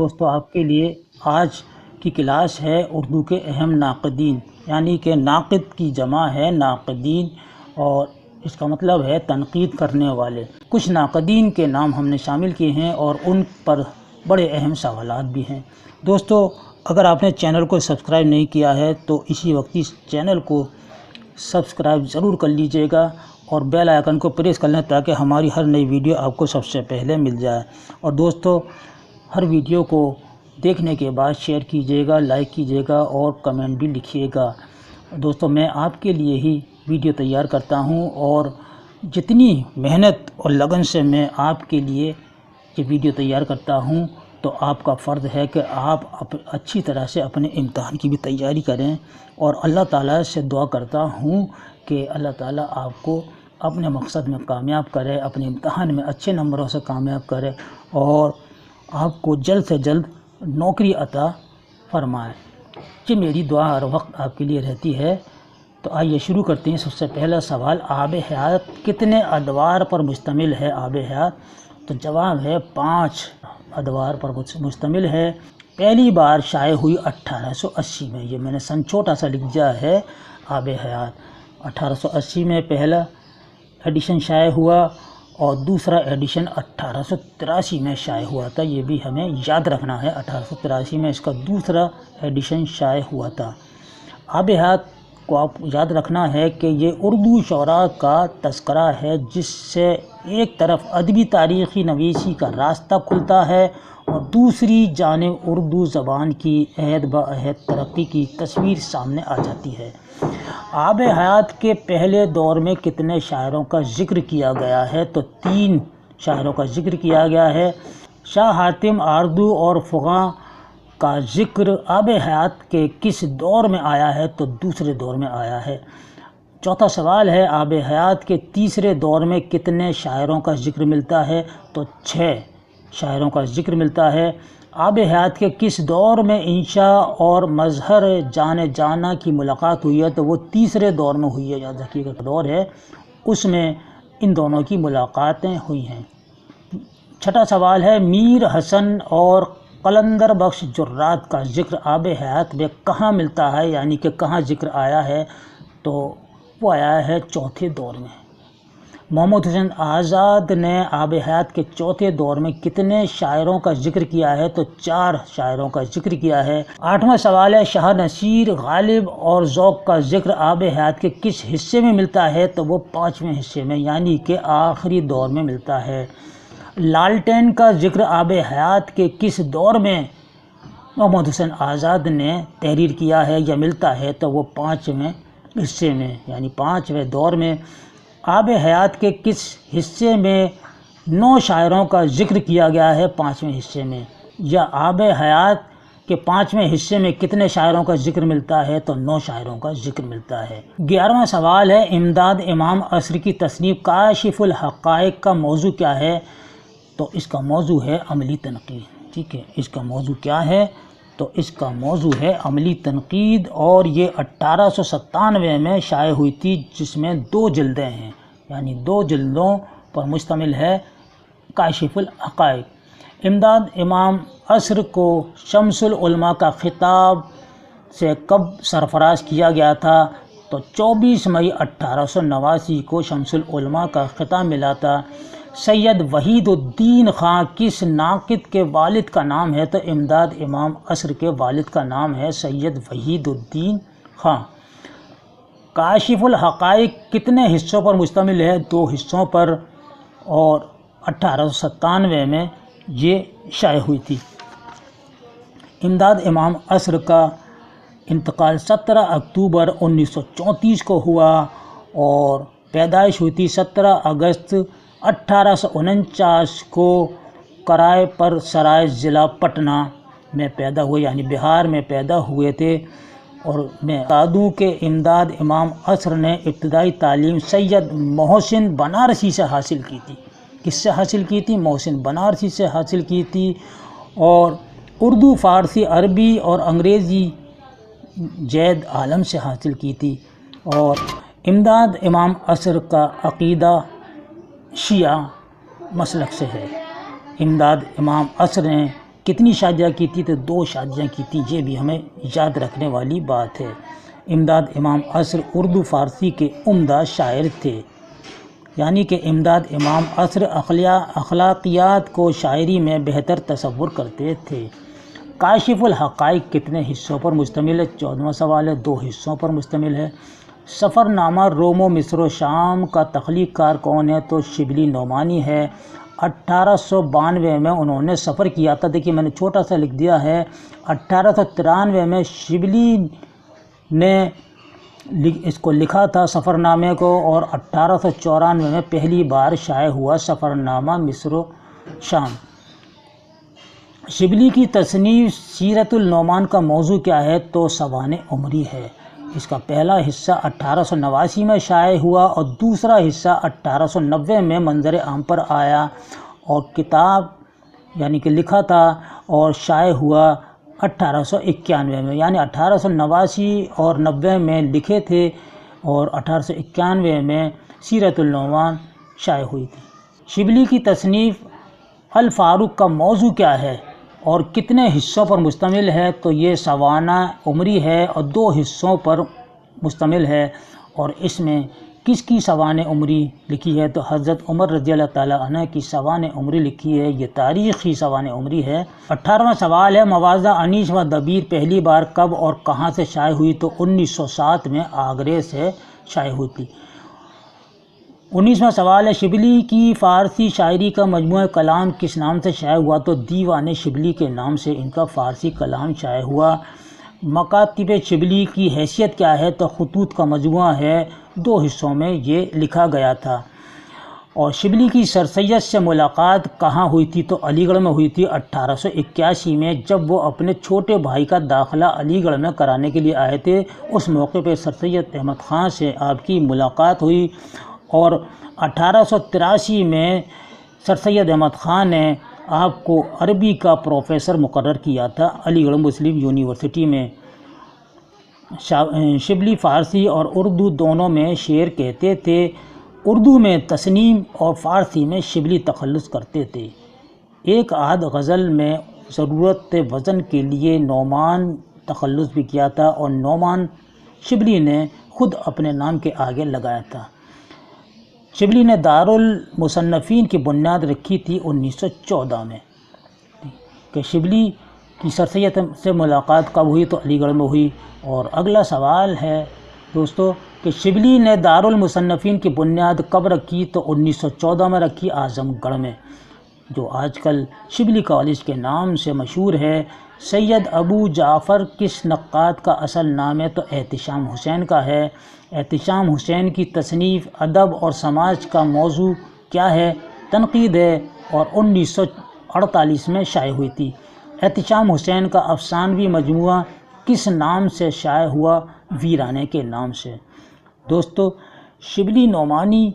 دوستو آپ کے لیے آج کی کلاس ہے اردو کے اہم ناقدین، یعنی کہ ناقد کی جمع ہے ناقدین، اور اس کا مطلب ہے تنقید کرنے والے۔ کچھ ناقدین کے نام ہم نے شامل کیے ہیں اور ان پر بڑے اہم سوالات بھی ہیں۔ دوستو اگر آپ نے چینل کو سبسکرائب نہیں کیا ہے تو اسی وقت اس چینل کو سبسکرائب ضرور کر لیجئے گا اور بیل آئیکن کو پریس کر لیں تاکہ ہماری ہر نئی ویڈیو آپ کو سب سے پہلے مل جائے۔ اور دوستو ہر ویڈیو کو دیکھنے کے بعد شیئر کیجئے گا، لائک کیجئے گا اور کمنٹ بھی لکھیے گا۔ دوستو میں آپ کے لیے ہی ویڈیو تیار کرتا ہوں اور جتنی محنت اور لگن سے میں آپ کے لیے یہ ویڈیو تیار کرتا ہوں تو آپ کا فرض ہے کہ آپ اچھی طرح سے اپنے امتحان کی بھی تیاری کریں، اور اللہ تعالیٰ سے دعا کرتا ہوں کہ اللہ تعالیٰ آپ کو اپنے مقصد میں کامیاب کرے، اپنے امتحان میں اچھے نمبروں سے کامیاب کرے اور آپ کو جلد سے جلد نوکری عطا فرمائے۔ یہ میری دعا ہر وقت آپ کے لیے رہتی ہے۔ تو آئیے شروع کرتے ہیں۔ سب سے پہلا سوال، آب حیات کتنے ادوار پر مشتمل ہے؟ آب حیات تو جواب ہے 5 ادوار پر مشتمل ہے۔ پہلی بار شائع ہوئی 1880 میں، یہ میں نے سن چھوٹا سا لکھ دیا ہے۔ آب حیات 1880 میں پہلا ایڈیشن شائع ہوا اور دوسرا ایڈیشن 1883 میں شائع ہوا تھا۔ یہ بھی ہمیں یاد رکھنا ہے، 1883 میں اس کا دوسرا ایڈیشن شائع ہوا تھا۔ آب حیات کو آپ یاد رکھنا ہے کہ یہ اردو شعراء کا تذکرہ ہے، جس سے ایک طرف ادبی تاریخی نویسی کا راستہ کھلتا ہے اور دوسری جانب اردو زبان کی عہد بہ عہد ترقی کی تصویر سامنے آ جاتی ہے۔ آب حیات کے پہلے دور میں کتنے شاعروں کا ذکر کیا گیا ہے؟ تو 3 شاعروں کا ذکر کیا گیا ہے۔ شاہ حاتم آردو اور فغاں کا ذکر آب حیات کے کس دور میں آیا ہے؟ تو دوسرے دور میں آیا ہے۔ چوتھا سوال ہے، آب حیات کے تیسرے دور میں کتنے شاعروں کا ذکر ملتا ہے؟ تو 6 شاعروں کا ذکر ملتا ہے۔ آب حیات کے کس دور میں انشا اور مظہر جان جانا کی ملاقات ہوئی ہے؟ تو وہ تیسرے دور میں ہوئی ہے، یاد رکھیے گا دور ہے، اس میں ان دونوں کی ملاقاتیں ہوئی ہیں۔ چھٹا سوال ہے، میر حسن اور قلندر بخش جرات کا ذکر آب حیات میں کہاں ملتا ہے، یعنی کہ کہاں ذکر آیا ہے؟ تو وہ آیا ہے چوتھے دور میں۔ محمد حسین آزاد نے آب حیات کے چوتھے دور میں کتنے شاعروں کا ذکر کیا ہے؟ تو 4 شاعروں کا ذکر کیا ہے۔ 8واں سوال ہے، شاہ نصیر، غالب اور ذوق کا ذکر آب حیات کے کس حصے میں ملتا ہے؟ تو وہ 5ویں حصے میں، یعنی کہ آخری دور میں ملتا ہے۔ لالٹین کا ذکر آب حیات کے کس دور میں محمد حسین آزاد نے تحریر کیا ہے یا ملتا ہے؟ تو وہ 5ویں حصے میں، یعنی 5ویں دور میں۔ آب حیات کے کس حصے میں 9 شاعروں کا ذکر کیا گیا ہے 5ویں حصے میں؟ یا آب حیات کے 5ویں حصے میں کتنے شاعروں کا ذکر ملتا ہے؟ تو 9 شاعروں کا ذکر ملتا ہے۔ 11واں سوال ہے، امداد امام عصر کی تصنیف کاشف الحقائق کا موضوع کیا ہے؟ تو اس کا موضوع ہے عملی تنقید۔ ٹھیک ہے، اس کا موضوع کیا ہے؟ تو اس کا موضوع ہے عملی تنقید، اور یہ 1897 میں شائع ہوئی تھی، جس میں 2 جلدیں ہیں، یعنی 2 جلدوں پر مشتمل ہے کاشف الحقائق۔ امداد امام عصر کو شمس العلماء کا خطاب سے کب سرفراز کیا گیا تھا؟ تو 24 مئی 1889 کو شمس العلماء کا خطاب ملا تھا۔ سید وحید الدین خان کس ناقد کے والد کا نام ہے؟ تو امداد امام عصر کے والد کا نام ہے سید وحید الدین خان۔ کاشف الحقائق کتنے حصوں پر مشتمل ہے؟ 2 حصوں پر، اور 1897 میں یہ شائع ہوئی تھی۔ امداد امام عصر کا انتقال 17 اکتوبر 1934 کو ہوا اور پیدائش ہوئی تھی 17 اگست 1849 کو کرائے پر سرائے ضلع پٹنہ میں پیدا ہوئے، یعنی بہار میں پیدا ہوئے تھے۔ اور میں بتا دوں کہ امداد امام عصر نے ابتدائی تعلیم سید محسن بنارسی سے حاصل کی تھی۔ کس سے حاصل کی تھی؟ محسن بنارسی سے حاصل کی تھی، اور اردو، فارسی، عربی اور انگریزی زید عالم سے حاصل کی تھی۔ اور امداد امام عصر کا عقیدہ شیعہ مسلک سے ہے۔ امداد امام عصر نے کتنی شادیاں کی تھی؟ تو 2 شادیاں کی تھیں، یہ بھی ہمیں یاد رکھنے والی بات ہے۔ امداد امام عصر اردو فارسی کے عمدہ شاعر تھے، یعنی کہ امداد امام عصر اخلاقیات کو شاعری میں بہتر تصور کرتے تھے۔ کاشف الحقائق کتنے حصوں پر مشتمل ہے؟ 14واں سوال ہے، 2 حصوں پر مشتمل ہے۔ سفر نامہ روم و مصر و شام کا تخلیق کار کون ہے؟ تو شبلی نعمانی ہے۔ 1892 میں انہوں نے سفر کیا تھا، دیکھیے میں نے چھوٹا سا لکھ دیا ہے، 1893 میں شبلی نے اس کو لکھا تھا سفر نامے کو، اور 1894 میں پہلی بار شائع ہوا سفر نامہ مصر و شام۔ شبلی کی تصنیف سیرت النعمان کا موضوع کیا ہے؟ تو سوانح عمری ہے۔ اس کا پہلا حصہ 1889 میں شائع ہوا اور دوسرا حصہ 1890 میں منظر عام پر آیا، اور کتاب یعنی کہ لکھا تھا اور شائع ہوا 1891 میں، یعنی 1889 اور 90 میں لکھے تھے اور 1891 میں سیرت النعمان شائع ہوئی تھی۔ شبلی کی تصنیف الفاروق کا موضوع کیا ہے اور کتنے حصوں پر مشتمل ہے؟ تو یہ سوانح عمری ہے اور 2 حصوں پر مشتمل ہے، اور اس میں کس کی سوانح عمری لکھی ہے؟ تو حضرت عمر رضی اللہ تعالیٰ عنہ کی سوانح عمری لکھی ہے، یہ تاریخی سوانح عمری ہے۔ 18واں سوال ہے، موازہ انیس و دبیر پہلی بار کب اور کہاں سے شائع ہوئی؟ تو 1907 میں آگرے سے شائع ہوئی تھی۔ 19واں سوال ہے، شبلی کی فارسی شاعری کا مجموعہ کلام کس نام سے شائع ہوا؟ تو دیوان شبلی کے نام سے ان کا فارسی کلام شائع ہوا۔ مکاتب شبلی کی حیثیت کیا ہے؟ تو خطوط کا مجموعہ ہے، 2 حصوں میں یہ لکھا گیا تھا۔ اور شبلی کی سر سید سے ملاقات کہاں ہوئی تھی؟ تو علی گڑھ میں ہوئی تھی 1881 میں، جب وہ اپنے چھوٹے بھائی کا داخلہ علی گڑھ میں کرانے کے لیے آئے تھے۔ اس موقع پہ سر سید احمد خان سے آپ کی ملاقات ہوئی، اور 1883 میں سر سید احمد خان نے آپ کو عربی کا پروفیسر مقرر کیا تھا علی گڑھ مسلم یونیورسٹی میں۔ شبلی فارسی اور اردو دونوں میں شعر کہتے تھے، اردو میں تصنیم اور فارسی میں شبلی تخلص کرتے تھے۔ ایک آدھ غزل میں ضرورت وزن کے لیے نعمان تخلص بھی کیا تھا، اور نعمان شبلی نے خود اپنے نام کے آگے لگایا تھا۔ شبلی نے دارالمصنفین کی بنیاد رکھی تھی 1914 میں۔ کہ شبلی کی سر سید سے ملاقات کب ہوئی؟ تو علی گڑھ میں ہوئی۔ اور اگلا سوال ہے دوستو کہ شبلی نے دارالمصنفین کی بنیاد کب رکھی؟ تو 1914 میں رکھی، اعظم گڑھ میں، جو آج کل شبلی کالج کے نام سے مشہور ہے۔ سید ابو جعفر کس نقاد کا اصل نام ہے؟ تو احتشام حسین کا ہے۔ احتشام حسین کی تصنیف ادب اور سماج کا موضوع کیا ہے؟ تنقید ہے، اور 1948 میں شائع ہوئی تھی۔ احتشام حسین کا افسانوی مجموعہ کس نام سے شائع ہوا؟ ویرانے کے نام سے۔ دوستو، شبلی نعمانی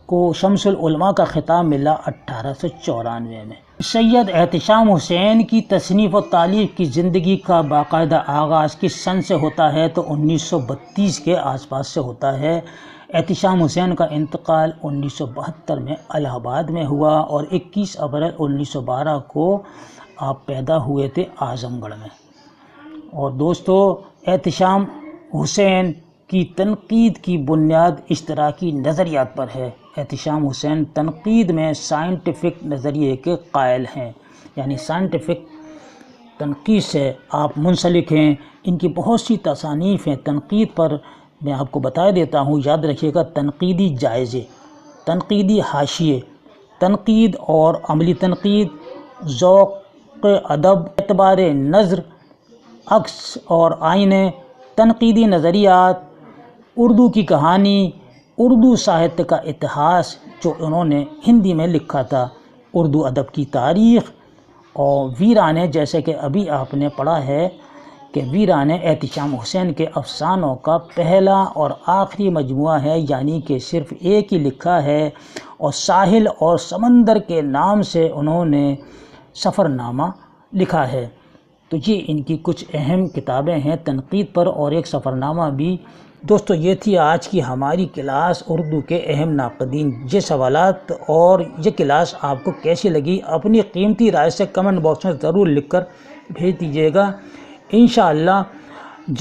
کو شمس العلماء کا خطاب ملا 1894 میں۔ سید احتشام حسین کی تصنیف و تالیف کی زندگی کا باقاعدہ آغاز کس سن سے ہوتا ہے؟ تو 1932 کے آس پاس سے ہوتا ہے۔ احتشام حسین کا انتقال 1972 میں الہ آباد میں ہوا، اور 21 اپریل 1912 کو آپ پیدا ہوئے تھے اعظم گڑھ میں۔ اور دوستو، احتشام حسین کی تنقید کی بنیاد اشتراکی نظریات پر ہے۔ احتشام حسین تنقید میں سائنٹیفک نظریے کے قائل ہیں، یعنی سائنٹیفک تنقید سے آپ منسلک ہیں۔ ان کی بہت سی تصانیف ہیں تنقید پر، میں آپ کو بتا دیتا ہوں، یاد رکھیے گا۔ تنقیدی جائزے، تنقیدی حاشیے، تنقید اور عملی تنقید، ذوق ادب، اعتبار نظر، عکس اور آئینے، تنقیدی نظریات، اردو کی کہانی، اردو ساہتیہ کا اتہاس جو انہوں نے ہندی میں لکھا تھا، اردو ادب کی تاریخ، اور ویرانے، جیسے کہ ابھی آپ نے پڑھا ہے کہ ویرانے احتشام حسین کے افسانوں کا پہلا اور آخری مجموعہ ہے، یعنی کہ صرف ایک ہی لکھا ہے، اور ساحل اور سمندر کے نام سے انہوں نے سفر نامہ لکھا ہے۔ تو یہ ان کی کچھ اہم کتابیں ہیں تنقید پر، اور ایک سفرنامہ بھی۔ دوستو یہ تھی آج کی ہماری کلاس اردو کے اہم ناقدین۔ یہ سوالات اور یہ کلاس آپ کو کیسی لگی اپنی قیمتی رائے سے کمنٹ باکس میں ضرور لکھ کر بھیج دیجیے گا۔ انشاءاللہ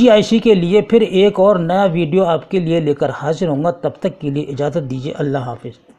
GIC کے لیے پھر ایک اور نیا ویڈیو آپ کے لیے لے کر حاضر ہوں گا۔ تب تک کے لیے اجازت دیجیے، اللہ حافظ۔